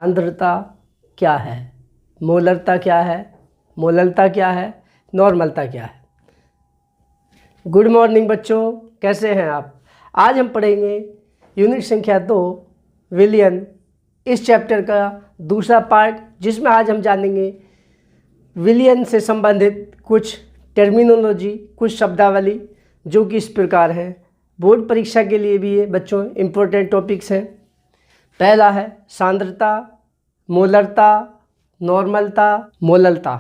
सांद्रता क्या है, मोलरता क्या है, मोललता क्या है, नॉर्मलता क्या है। गुड मॉर्निंग बच्चों, कैसे हैं आप। आज हम पढ़ेंगे यूनिट संख्या 2 विलियन, इस चैप्टर का दूसरा पार्ट, जिसमें आज हम जानेंगे विलियन से संबंधित कुछ टर्मिनोलॉजी, कुछ शब्दावली जो कि इस प्रकार है। बोर्ड परीक्षा के लिए भी ये बच्चों इम्पोर्टेंट टॉपिक्स हैं। पहला है सांद्रता, मोलरता, नॉर्मलता, मोललता।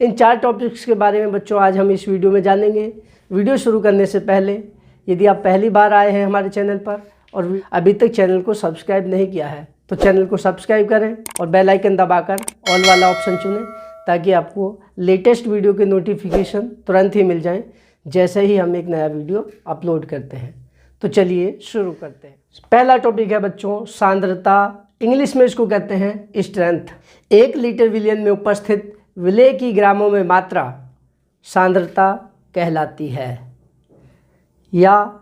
इन 4 टॉपिक्स के बारे में बच्चों आज हम इस वीडियो में जानेंगे। वीडियो शुरू करने से पहले यदि आप पहली बार आए हैं हमारे चैनल पर और अभी तक चैनल को सब्सक्राइब नहीं किया है तो चैनल को सब्सक्राइब करें और बेल आइकन दबाकर ऑल वाला ऑप्शन चुनें, ताकि आपको लेटेस्ट वीडियो के नोटिफिकेशन तुरंत ही मिल जाएं जैसे ही हम एक नया वीडियो अपलोड करते हैं। तो चलिए शुरू करते हैं। पहला टॉपिक है बच्चों सांद्रता। इंग्लिश में इसको कहते हैं स्ट्रेंथ। 1 लीटर विलियन में उपस्थित विलेय की ग्रामों में मात्रा सांद्रता कहलाती है, या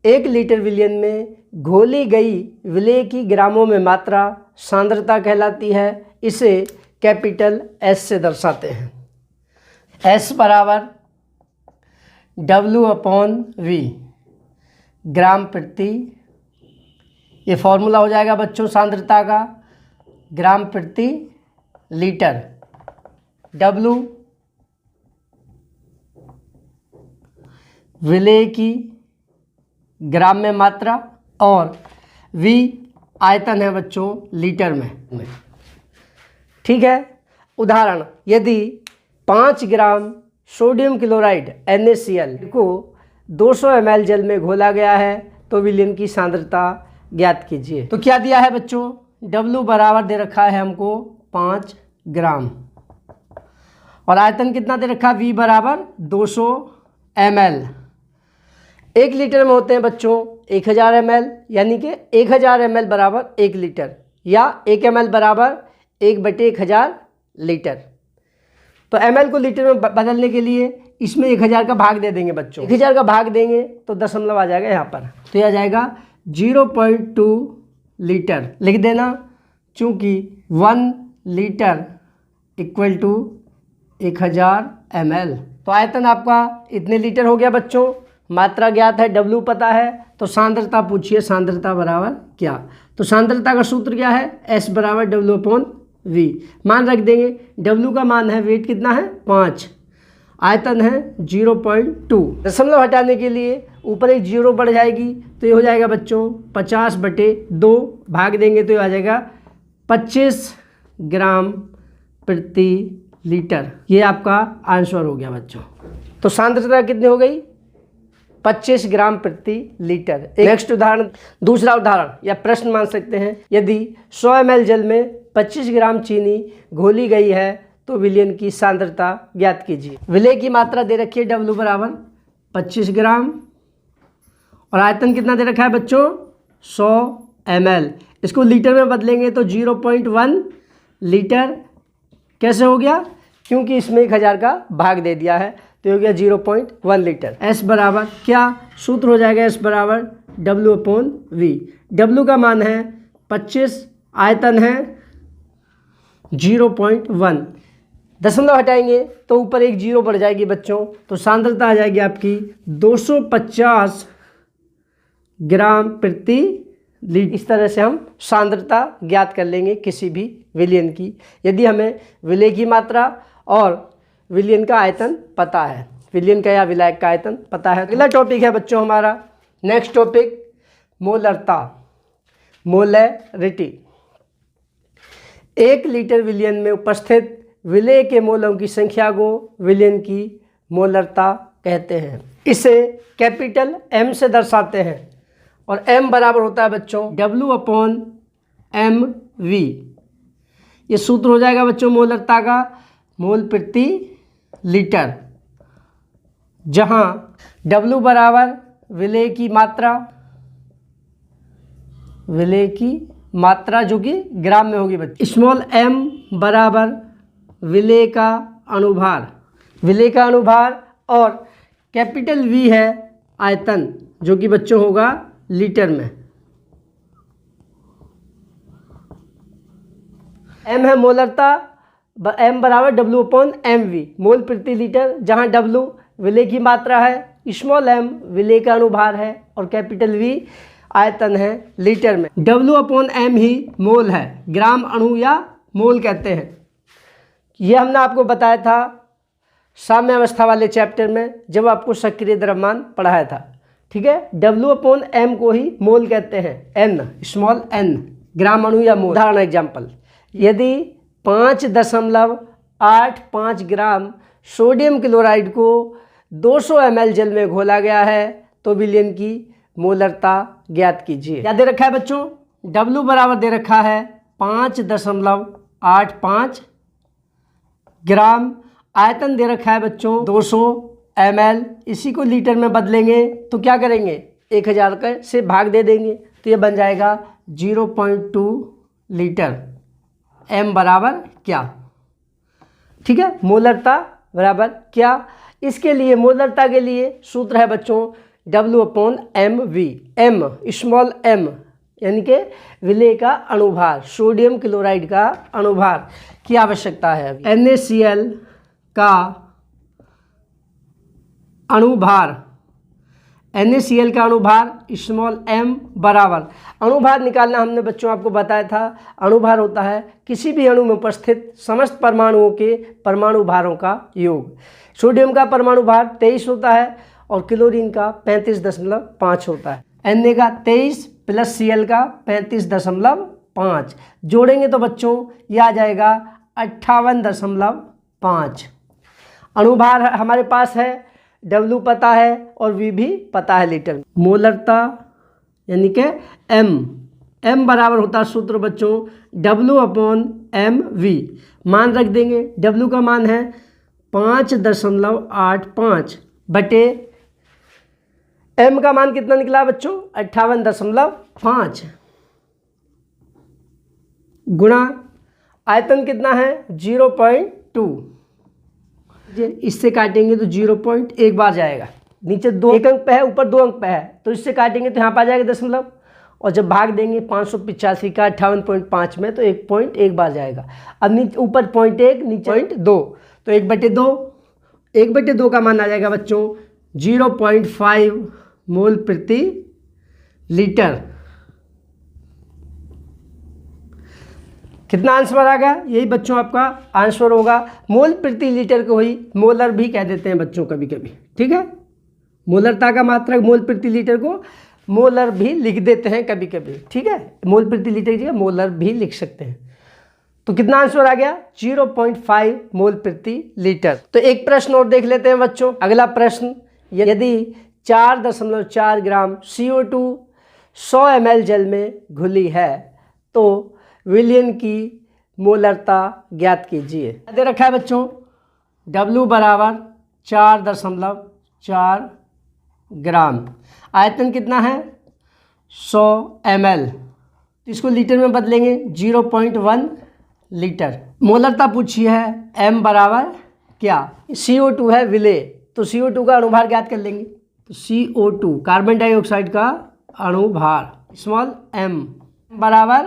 1 लीटर विलियन में घोली गई विलेय की ग्रामों में मात्रा सांद्रता कहलाती है। इसे कैपिटल एस से दर्शाते हैं। एस बराबर W/V, ग्राम प्रति, ये फॉर्मूला हो जाएगा बच्चों सांद्रता का, ग्राम प्रति लीटर। W विलेय की ग्राम में मात्रा और V आयतन है बच्चों लीटर में। ठीक है। उदाहरण, यदि 5 ग्राम सोडियम क्लोराइड NaCl को 200 ml जल में घोला गया है तो विलियन की सांद्रता ज्ञात कीजिए। तो क्या दिया है बच्चों, W बराबर दे रखा है हमको 5 ग्राम और आयतन कितना दे रखा है, V बराबर 200 ml। 1 लीटर में होते हैं बच्चों 1000 ml, यानी कि 1000 ml बराबर 1 लीटर, या 1 ml बराबर 1/1000 लीटर। तो ml को लीटर में बदलने के लिए इसमें 1000 का भाग दे देंगे बच्चों। 1000 का भाग देंगे तो दशमलव आ जाएगा यहाँ पर, तो यह आ जाएगा 0.2 लीटर लिख देना, चूँकि 1 लीटर इक्वल टू 1000 ml। तो आयतन आपका इतने लीटर हो गया बच्चों। मात्रा ज्ञात है, W पता है, तो सांद्रता पूछिए सांद्रता बराबर क्या। तो सांद्रता का सूत्र क्या है, S बराबर W/V। मान रख देंगे, W का मान है, वेट कितना है 5, आयतन है 0.2। दशमलव हटाने के लिए ऊपर एक 0 बढ़ जाएगी तो ये हो जाएगा बच्चों 50/2, भाग देंगे तो ये आ जाएगा 25 ग्राम प्रति लीटर। ये आपका आंसर हो गया बच्चों। तो सांद्रता कितनी हो गई, 25 ग्राम प्रति लीटर। नेक्स्ट उदाहरण, दूसरा उदाहरण या प्रश्न मान सकते हैं, यदि 100 ml जल में 25 ग्राम चीनी घोली गई है तो विलियन की सांद्रता ज्ञात कीजिए। विलेय की मात्रा दे रखी है W बराबर 25 ग्राम और आयतन कितना दे रखा है बच्चों 100 ml। इसको लीटर में बदलेंगे तो 0.1 लीटर। कैसे हो गया, क्योंकि इसमें 1000 का भाग दे दिया है तो हो गया 0.1 लीटर। S बराबर क्या, सूत्र हो जाएगा S बराबर W/V। W का मान है 25, आयतन है 0.1। दशमलव हटाएंगे तो ऊपर एक 0 बढ़ जाएगी बच्चों, तो सांद्रता आ जाएगी आपकी 250 ग्राम प्रति लीटर। इस तरह से हम सांद्रता ज्ञात कर लेंगे किसी भी विलियन की, यदि हमें विलेय की मात्रा और विलियन का आयतन पता है, विलियन का या विलायक का आयतन पता है। अगला टॉपिक है बच्चों हमारा, नेक्स्ट टॉपिक मोलरता, मोलैरिटी। 1 लीटर विलियन में उपस्थित विलेय के मोलों की संख्या को विलियन की मोलरता कहते हैं। इसे कैपिटल M से दर्शाते हैं और M बराबर होता है बच्चों W/mV। ये सूत्र हो जाएगा बच्चों मोलरता का, मोल प्रति लीटर, जहां W बराबर विलेय की मात्रा जो कि ग्राम में होगी बच्चों। स्मॉल m बराबर विलेय का अनुभार और कैपिटल V है आयतन, जो कि बच्चों होगा लीटर में। एम है मोलरता, एम बराबर डब्ल्यू अपॉन एम वी, मोल प्रति लीटर, जहाँ डब्ल्यू विलेय की मात्रा है, स्मॉल एम विलेय का अनुभार है और कैपिटल वी आयतन है लीटर में। डब्ल्यू अपॉन एम ही मोल है, ग्राम अणु या मोल कहते हैं। ये हमने आपको बताया था साम्य अवस्था वाले चैप्टर में जब आपको सक्रिय द्रव्यमान पढ़ाया था। ठीक है, डब्ल्यू अपॉन एम को ही मोल कहते हैं, एन स्मॉल एन ग्राम अणु या मोल। उदाहरण एग्जाम्पल, यदि 5.85 ग्राम सोडियम क्लोराइड को 200 ml जल में घोला गया है तो विलयन की मोलरता ज्ञात कीजिए। क्या दे रखा है बच्चों? W बराबर दे रखा है 5.85 ग्राम, आयतन दे रखा है बच्चों 200 ml। इसी को लीटर में बदलेंगे तो क्या करेंगे, 1000 से भाग दे देंगे तो ये बन जाएगा 0.2 लीटर। m बराबर क्या? ठीक है, मोलरता बराबर क्या? इसके लिए मोलरता के लिए सूत्र है बच्चों W upon M V. m small m यानी कि विलेय का अणुभार, सोडियम क्लोराइड का अणुभार की आवश्यकता है। NaCl का अणुभार, NaCl का अणुभार स्मॉल m बराबर, अणुभार निकालना हमने बच्चों आपको बताया था। अणुभार होता है किसी भी अणु में उपस्थित समस्त परमाणुओं के परमाणु भारों का योग। सोडियम का परमाणु भार 23 होता है और क्लोरीन का 35.5 होता है। Na का 23 प्लस Cl का 35.5 जोड़ेंगे तो बच्चों यह आ जाएगा 58.5। अणुभार हमारे पास है, W पता है और V भी पता है लीटर में। मोलरता यानी कि m बराबर होता है सूत्र बच्चों W अपॉन एम वी। मान रख देंगे, W का मान है 5.85 बटे m का मान कितना निकला बच्चों 58.5 गुणा आयतन कितना है 0.2। इससे काटेंगे तो 0.1 बार जाएगा, नीचे 2 एक अंक पे है ऊपर 2 अंक पे है तो इससे काटेंगे तो यहाँ पर आ जाएगा दशमलव, और जब भाग देंगे 585 का 58.5 में तो 1.1 बार जाएगा। अब नीचे ऊपर 0.1 नीचे 0.2 तो 1/2 का मान आ जाएगा बच्चों 0.5 मोल प्रति लीटर। कितना आंसर आ गया? यही बच्चों आपका आंसर होगा। मोल प्रति लीटर को ही मोलर भी कह देते हैं बच्चों कभी कभी। ठीक है, मोलरता का मात्रक मोल प्रति लीटर को मोलर भी लिख देते हैं कभी कभी। ठीक है, मोल प्रति लीटर की जगह मोलर भी लिख सकते हैं। तो कितना आंसर आ गया 0.5 मोल प्रति लीटर। तो एक प्रश्न और देख लेते हैं बच्चों। अगला प्रश्न, यदि 4.4 ग्राम CO2 100 ml जल में घुली है तो विलयन की मोलरता ज्ञात कीजिए। दे रखा है बच्चों W बराबर 4.4 ग्राम, आयतन कितना है 100 ml, इसको लीटर में बदलेंगे 0.1 लीटर। मोलरता पूछी है m बराबर क्या? CO2 है विलेय तो CO2 का अणुभार ज्ञात कर लेंगे। तो CO2 कार्बन डाइऑक्साइड का अणुभार स्मॉल m बराबर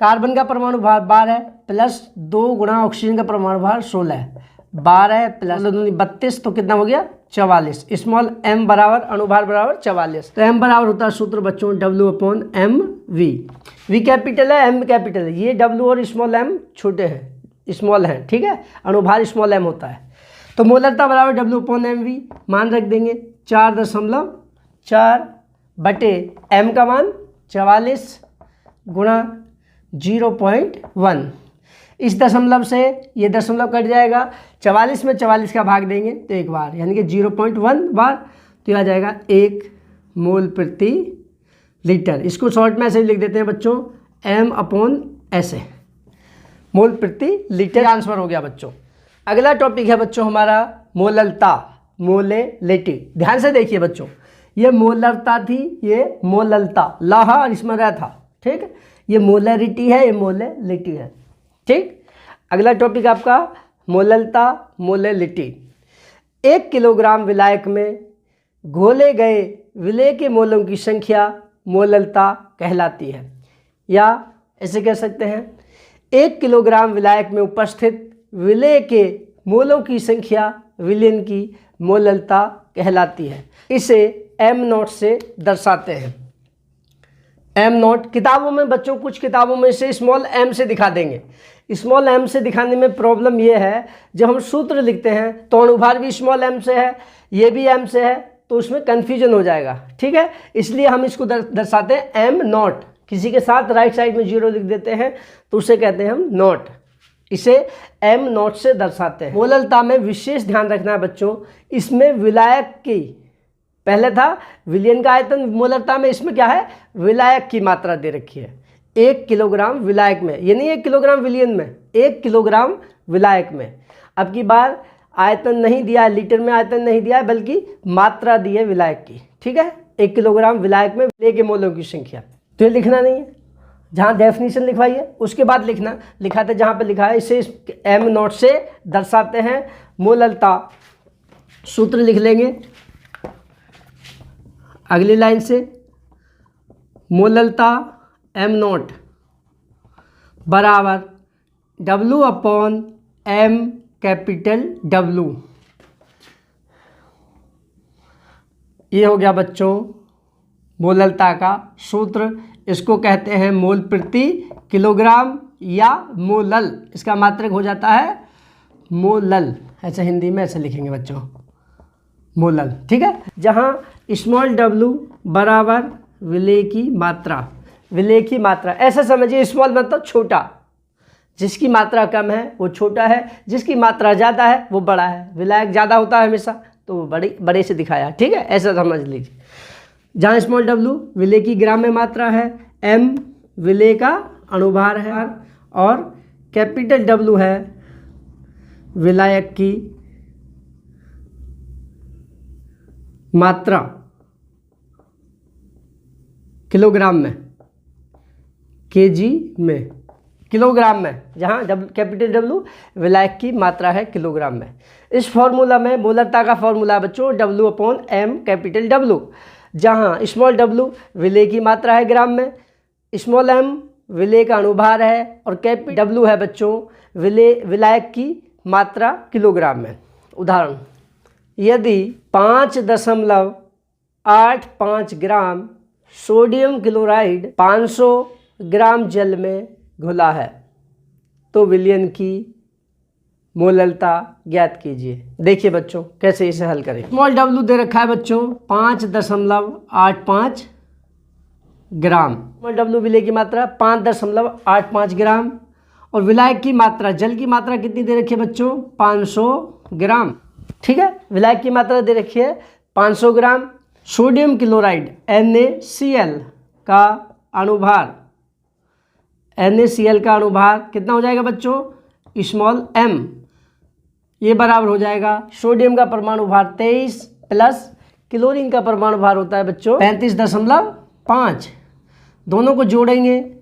कार्बन का परमाणु भार 12 प्लस 2 गुणा ऑक्सीजन का परमाणु भार 16, 12 प्लस 32 तो कितना हो गया 44। स्मॉल m बराबर अणुभार बराबर 44। तो m बराबर होता है सूत्र बच्चों W upon M V. V capital है m कैपिटल है, ये W और स्मॉल m छोटे हैं स्मॉल हैं। ठीक है, अणुभार स्मॉल m होता है। तो मोलरता बराबर W अपॉन एम वी, मान रख देंगे 4.4 बटे m का मान 44 गुणा 0.1। इस दशमलव से ये दशमलव कट जाएगा, 44 में 44 का भाग देंगे तो एक बार यानी कि 0.1 बार, तो आ जाएगा 1 मोल प्रति लीटर। इसको शॉर्ट में ऐसे लिख देते हैं बच्चों m अपॉन ऐसे मोल प्रति लीटर। आंसर हो गया बच्चों। अगला टॉपिक है बच्चों हमारा मोललता, मोलेलिटी। ध्यान से देखिए बच्चों, ये मोलरता थी, ये मोललता, लाहा और इसमें रह था। ठीक, ये मोलरिटी है, ये मोलेलिटी है। ठीक, अगला टॉपिक आपका मोललता, मोलेलिटी। 1 किलोग्राम विलायक में घोले गए विलेय के मोलों की संख्या मोललता कहलाती है, या ऐसे कह सकते हैं 1 किलोग्राम विलायक में उपस्थित विलेय के मोलों की संख्या विलयन की मोललता कहलाती है। इसे m0 से दर्शाते हैं। m0 किताबों में बच्चों कुछ किताबों में से स्मॉल m से दिखा देंगे। स्मॉल m से दिखाने में प्रॉब्लम यह है, जब हम सूत्र लिखते हैं तो अनुभार भी स्मॉल m से है, ये भी m से है, तो उसमें कन्फ्यूजन हो जाएगा। ठीक है, इसलिए हम इसको दर्शाते हैं m0। किसी के साथ राइट साइड में 0 लिख देते हैं तो उसे कहते हैं हम नोट, इसे m0 से दर्शाते हैं। मोललता में विशेष ध्यान रखना है बच्चों, इसमें विलायक की, पहले था विलयन का आयतन मोललता में, इसमें क्या है, विलायक की मात्रा दे रखी है 1 किलोग्राम विलायक में, ये नहीं 1 किलोग्राम विलयन में, 1 किलोग्राम विलायक में। अब की बार आयतन नहीं दिया है, लीटर में आयतन नहीं दिया है, बल्कि मात्रा दी है विलायक की। ठीक है, 1 किलोग्राम विलायक में विलेय के मोलों की संख्या, तो ये लिखना नहीं है, जहाँ डेफिनेशन लिखवाइए उसके बाद लिखना, लिखाते जहाँ पे लिखा है इसे m0 से दर्शाते हैं मोललता। सूत्र लिख लेंगे अगली लाइन से, मोललता m0 बराबर W/m कैपिटल W। ये हो गया बच्चों मोललता का सूत्र। इसको कहते हैं मोल प्रति किलोग्राम या मोलल, इसका मात्रक हो जाता है मोलल, ऐसे हिंदी में ऐसे लिखेंगे बच्चों, मोलल। ठीक है, जहाँ स्मॉल w बराबर विलेय की मात्रा, विलेय की मात्रा ऐसा समझिए, स्मॉल मतलब छोटा, जिसकी मात्रा कम है वो छोटा है, जिसकी मात्रा ज़्यादा है वो बड़ा है। विलायक ज़्यादा होता है हमेशा, तो वो बड़े से दिखाया। ठीक है, ऐसा समझ लीजिए। जहाँ स्मॉल w विलेय की ग्राम में मात्रा है, m विलेय का अनुभार है, और कैपिटल W है विलायक की मात्रा किलोग्राम में, kg में, किलोग्राम में, जहाँ कैपिटल W विलायक की मात्रा है किलोग्राम में। इस फॉर्मूला में मोललता का फॉर्मूला है बच्चों W/m कैपिटल W, जहाँ स्मॉल w विलेय की मात्रा है ग्राम में, स्मॉल m विलेय का अनुभार है, और कैपिटल W है बच्चों विलायक की मात्रा किलोग्राम में। उदाहरण, यदि 5.85 ग्राम सोडियम क्लोराइड 500 ग्राम जल में घुला है तो विलयन की मोललता ज्ञात कीजिए। देखिए बच्चों कैसे इसे हल करें। स्मॉल w दे रखा है बच्चों 5.85 ग्राम, स्मॉल w विलेय की मात्रा 5.85 ग्राम, और विलायक की मात्रा, जल की मात्रा कितनी दे रखी है बच्चों, 500 ग्राम। ठीक है, विलायक की मात्रा दे रखी है 500 ग्राम। सोडियम क्लोराइड NaCl का अनुभार, NaCl का अनुभार कितना हो जाएगा बच्चों, स्मॉल m, ये बराबर हो जाएगा सोडियम का परमाणु भार 23 प्लस क्लोरीन का परमाणु भार होता है बच्चों 35.5, दोनों को जोड़ेंगे तो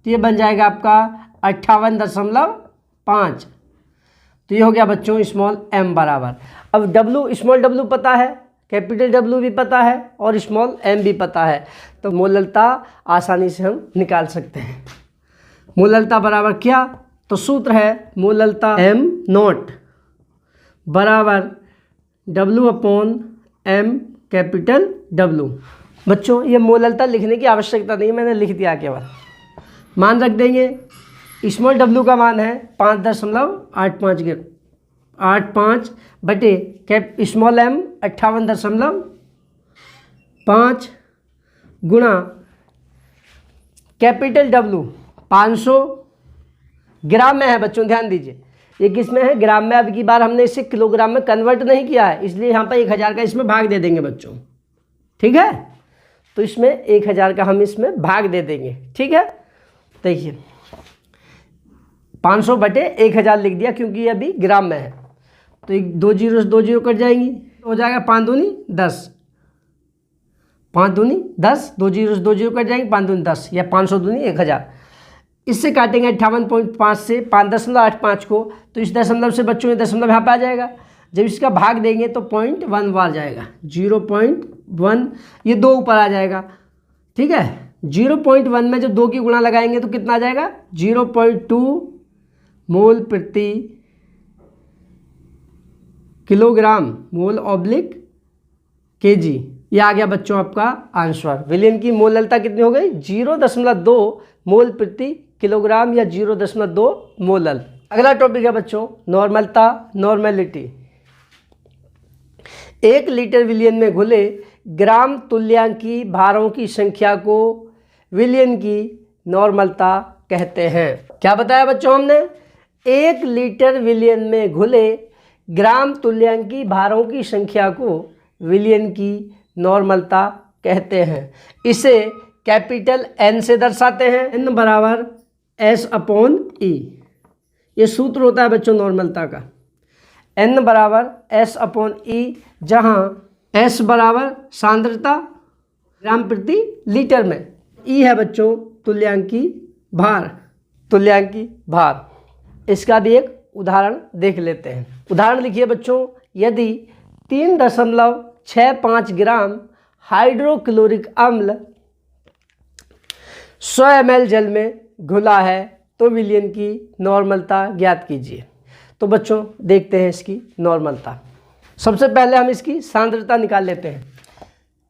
ये बन जाएगा आपका 58.5। तो ये हो गया बच्चों स्मॉल m बराबर। अब w, स्मॉल w पता है, कैपिटल W भी पता है, और स्मॉल m भी पता है, तो मोललता आसानी से हम निकाल सकते हैं। मोललता बराबर क्या, तो सूत्र है मोललता m0 बराबर W/m कैपिटल W। बच्चों ये मोललता लिखने की आवश्यकता नहीं है, मैंने लिख दिया केवल। मान रख देंगे, स्मॉल w का मान है 5.85 बटे स्मॉल m 58.5 गुणा कैपिटल W 500 ग्राम में है बच्चों, ध्यान दीजिए ये किस में है, ग्राम में। अब की बार हमने इसे किलोग्राम में कन्वर्ट नहीं किया है, इसलिए यहाँ पर 1000 का इसमें भाग दे देंगे बच्चों। ठीक है, तो इसमें 1000 का हम इसमें भाग दे देंगे। ठीक है, देखिए 500 बटे 1000 लिख दिया क्योंकि ये अभी ग्राम में है, तो 2 जीरो से 2 जीरो कट जाएंगी, हो जाएगा 5 दूनी 10, 5 दूनी 10, 2 जीरो से 2 जीरो कट जाएंगे, 5 दूनी 10, या 500 दूनी 1000। इससे काटेंगे 58.5 से 5.85 को, तो इस दशमलव से बच्चों ये दशमलव यहाँ पे आ जाएगा। जब इसका भाग देंगे तो 0.1 बार जाएगा, 0.1, ये 2 ऊपर आ जाएगा। ठीक है, 0.1 में जब 2 की गुणा लगाएंगे तो कितना आ जाएगा 0.2 मोल प्रति किलोग्राम, मोल ऑब्लिक केजी। ये आ गया बच्चों आपका आंसर। विलियन की मोललता कितनी हो गई 0.2 मोल प्रति किलोग्राम या 0.2 मोलल। अगला टॉपिक है बच्चों नॉर्मलता, नॉर्मेलिटी। 1 लीटर विलियन में घुले ग्राम तुल्यांकी भारों की संख्या को विलियन की नॉर्मलता कहते हैं। क्या बताया बच्चों हमने, 1 लीटर विलियन में घुले ग्राम तुल्यांकी भारों की संख्या को विलियन की नॉर्मलता कहते हैं। इसे कैपिटल N से दर्शाते हैं, N बराबर S/E। ये सूत्र होता है बच्चों नॉर्मलता का, N बराबर S/E, जहाँ S बराबर सांद्रता ग्राम प्रति लीटर में, E है बच्चों तुल्यांकी भार, तुल्यांकी भार। इसका भी एक उदाहरण देख लेते हैं। उदाहरण लिखिए बच्चों, यदि 3.65 ग्राम हाइड्रोक्लोरिक अम्ल 100 ml जल में घुला है तो विलियन की नॉर्मलता ज्ञात कीजिए। तो बच्चों देखते हैं इसकी नॉर्मलता। सबसे पहले हम इसकी सांद्रता निकाल लेते हैं।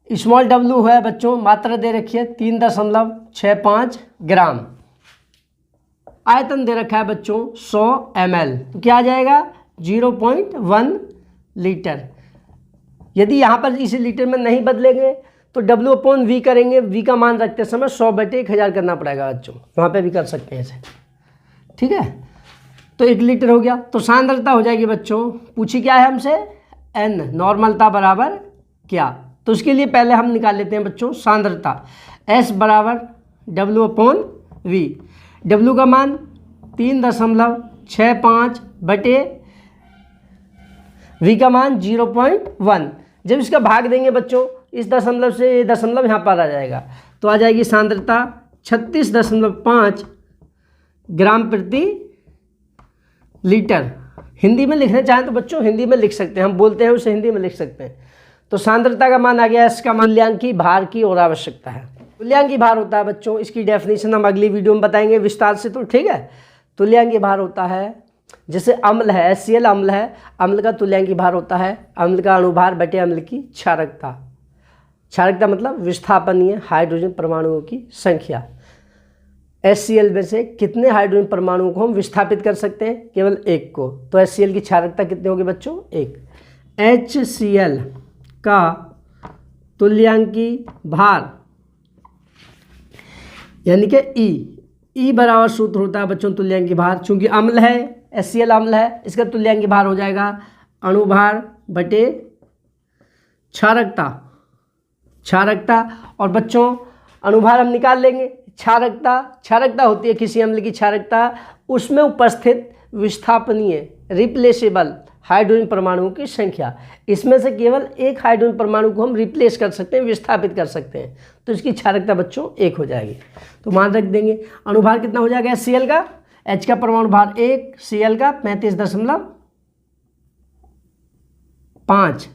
स्मॉल w है बच्चों, मात्रा दे रखी है 3.65 ग्राम, आयतन दे रखा है बच्चों 100 ml, तो क्या आ जाएगा 0.1 लीटर। यदि यहाँ पर इसी लीटर में नहीं बदलेंगे तो W/V करेंगे, V का मान रखते समय 100/1000 करना पड़ेगा बच्चों, वहाँ पे भी कर सकते हैं इसे, ठीक है। तो 1 लीटर हो गया, तो सांद्रता हो जाएगी बच्चों, पूछी क्या है हमसे N, नॉर्मलता बराबर क्या, तो उसके लिए पहले हम निकाल लेते हैं बच्चों सांद्रता। S बराबर W/V, W का मान 3.65 बटे V का मान 0.1। जब इसका भाग देंगे बच्चों इस दशमलव से, ये दशमलव यहाँ पर आ जाएगा, तो आ जाएगी सांद्रता 36.5 ग्राम प्रति लीटर। हिंदी में लिखना चाहें तो बच्चों हिंदी में लिख सकते हैं, हम बोलते हैं उसे हिंदी में लिख सकते हैं। तो सांद्रता का मान आ गया, इसका मान तुल्यांकी भार की और आवश्यकता है। तुल्यांकी भार होता है बच्चों, इसकी डेफिनेशन हम अगली वीडियो में बताएंगे विस्तार से, तो ठीक है। तुल्यांकी भार होता है, जैसे अम्ल है HCl अम्ल है, अम्ल का तुल्यांकी भार होता है अम्ल का अणुभार बटे अम्ल की क्षारकता। क्षारकता मतलब विस्थापनीय हाइड्रोजन परमाणुओं की संख्या। HCl में से कितने हाइड्रोजन परमाणुओं को हम विस्थापित कर सकते हैं, केवल 1 को, तो HCl की क्षारकता कितनी होगी बच्चों 1। HCl का तुल्यांकी भार यानी कि E बराबर सूत्र होता है बच्चों तुल्यांकी भार, चूंकि अम्ल है HCl अम्ल है, इसका तुल्यांकी भार हो जाएगा अणुभार बटे क्षारकता। क्षारकता और बच्चों अणुभार हम निकाल लेंगे, क्षारकता होती है किसी अम्ल की क्षारकता, उसमें उपस्थित विस्थापनीय रिप्लेसेबल हाइड्रोजन परमाणुओं की संख्या। इसमें से केवल 1 हाइड्रोजन परमाणु को हम रिप्लेस कर सकते हैं, विस्थापित कर सकते हैं, तो इसकी क्षारकता बच्चों 1 हो जाएगी। तो मान रख देंगे अणुभार कितना हो जाएगा HCl का, H का परमाणु भार 1, Cl का 35.5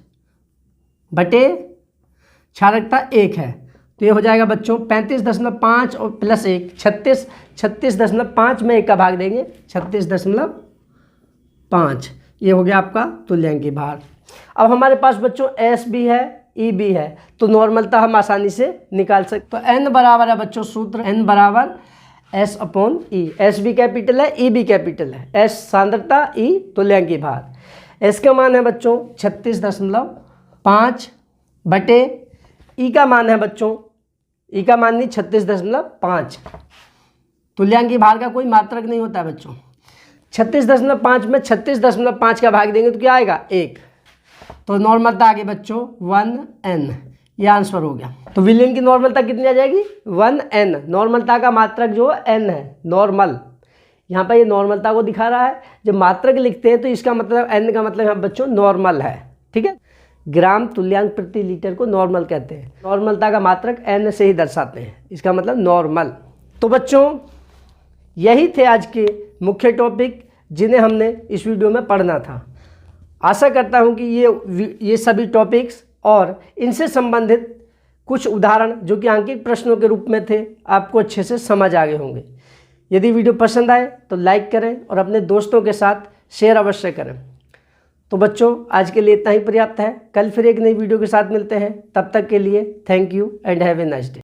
बटे क्षारकता 1 है, तो ये हो जाएगा बच्चों 35.5 और प्लस 1 36.5 में 1 का भाग देंगे 36.5, ये हो गया आपका तुल्यांकी भार। अब हमारे पास बच्चों S भी है E भी है, तो नॉर्मलता हम आसानी से निकाल सकते। तो N बराबर है बच्चों सूत्र, N बराबर S/E। S भी कैपिटल है, E भी कैपिटल है। S सांद्रता, E तुल्यांकी भार। S का मान है बच्चों 36.5 बटे E का मान है बच्चों, E का मान नहीं 36.5। तुल्यांकी भार का कोई मात्रक नहीं होता है बच्चों। 36.5 में 36.5 का भाग देंगे तो क्या आएगा 1, तो नॉर्मलता आ गई बच्चों 1N, ये आंसर हो गया। तो विलियन की नॉर्मलता कितनी आ जाएगी 1N। नॉर्मलता का मात्रक जो N है, नॉर्मल, यहाँ पर ये नॉर्मलता को दिखा रहा है। जब मात्रक लिखते हैं तो इसका मतलब N का मतलब यहाँ बच्चों नॉर्मल है, ठीक है। ग्राम तुल्यांक प्रति लीटर को नॉर्मल कहते हैं, नॉर्मलता का मात्रक N से ही दर्शाते हैं, इसका मतलब नॉर्मल। तो बच्चों यही थे आज के मुख्य टॉपिक जिन्हें हमने इस वीडियो में पढ़ना था। आशा करता हूं कि ये सभी टॉपिक्स और इनसे संबंधित कुछ उदाहरण जो कि अंकित प्रश्नों के रूप में थे आपको अच्छे से समझ आ गए होंगे। यदि वीडियो पसंद आए तो लाइक करें और अपने दोस्तों के साथ शेयर अवश्य करें। तो बच्चों आज के लिए इतना ही पर्याप्त है। कल फिर एक नई वीडियो के साथ मिलते हैं। तब तक के लिए thank you and have a nice day.